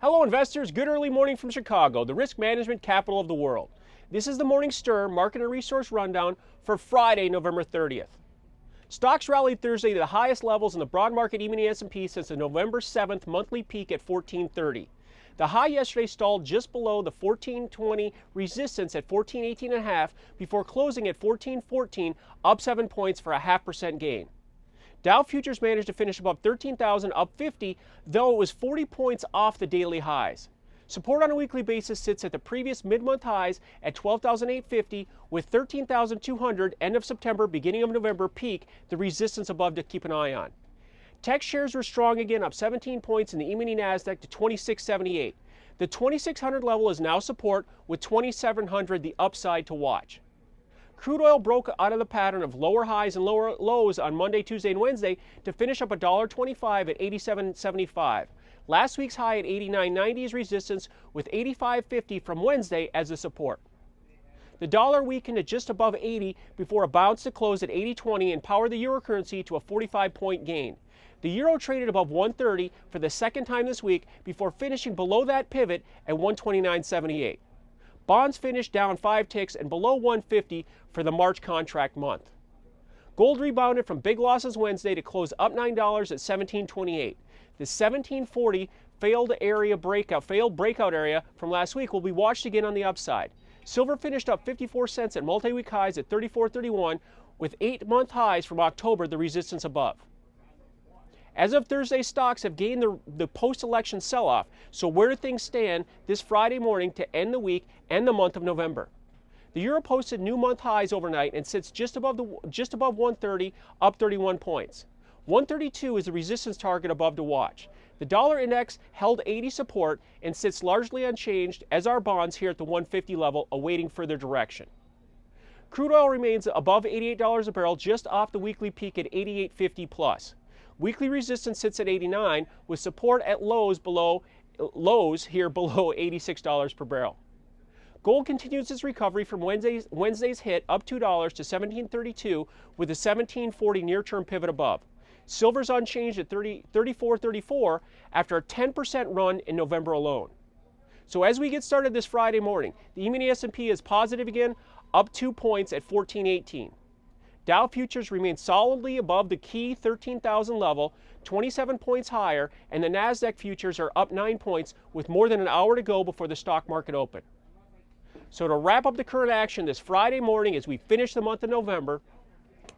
Hello investors, good early morning from Chicago, the risk management capital of the world. This is the Morning Stir Market and Resource Rundown for Friday, November 30th. Stocks rallied Thursday to the highest levels in the broad market E-mini S&P since the November 7th monthly peak at 1430. The high yesterday stalled just below the 1420 resistance at 1418.5 before closing at 1414, up 7 points for a 0.5% gain. Dow futures managed to finish above 13,000, up 50, though it was 40 points off the daily highs. Support on a weekly basis sits at the previous mid-month highs at 12,850, with 13,200 end of September, beginning of November peak, the resistance above to keep an eye on. Tech shares were strong again, up 17 points in the E-mini NASDAQ to 2678. The 2600 level is now support, with 2700 the upside to watch. Crude oil broke out of the pattern of lower highs and lower lows on Monday, Tuesday, and Wednesday to finish up $1.25 at $87.75. Last week's high at $89.90 is resistance, with $85.50 from Wednesday as a support. The dollar weakened to just above 80 before a bounce to close at 80.20 and powered the euro currency to a 45-point gain. The euro traded above 130 for the second time this week before finishing below that pivot at 129.78. Bonds finished down 5 ticks and below 150 for the March contract month. Gold rebounded from big losses Wednesday to close up $9 at $17.28. The 1740 failed breakout area from last week will be watched again on the upside. Silver finished up 54 cents at multi-week highs at $34.31, with 8-month highs from October the resistance above. As of Thursday, stocks have gained the post-election sell-off, so where do things stand this Friday morning to end the week and the month of November? The euro posted new month highs overnight and sits just above 130, up 31 points. 132 is the resistance target above to watch. The dollar index held 80 support and sits largely unchanged, as are bonds here at the 150 level, awaiting further direction. Crude oil remains above $88 a barrel, just off the weekly peak at 88.50 plus. Weekly resistance sits at 89, with support at lows here below $86 per barrel. Gold continues its recovery from Wednesday's hit, up $2 to 1732, with a 1740 near-term pivot above. Silver's unchanged at 34.34 after a 10% run in November alone. So as we get started this Friday morning, the E-mini S&P is positive again, up 2 points at 1418. Dow futures remain solidly above the key 13,000 level, 27 points higher, and the NASDAQ futures are up 9 points with more than an hour to go before the stock market open. So to wrap up the current action this Friday morning as we finish the month of November,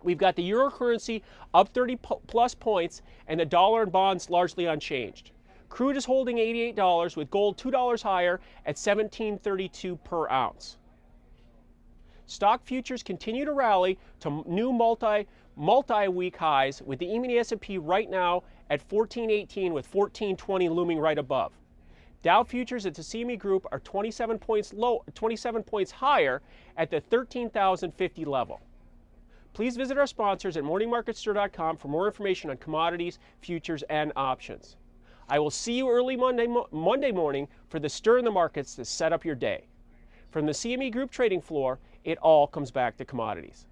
we've got the euro currency up 30 plus points and the dollar and bonds largely unchanged. Crude is holding $88 with gold $2 higher at $17.32 per ounce. Stock futures continue to rally to new multi-week highs, with the E-mini S&P right now at 1418 with 1420 looming right above. Dow futures at the CME Group are 27 points higher at the 13,050 level. Please visit our sponsors at morningmarketstir.com for more information on commodities, futures, and options. I will see you early Monday morning for the stir in the markets to set up your day. From the CME Group trading floor, it all comes back to commodities.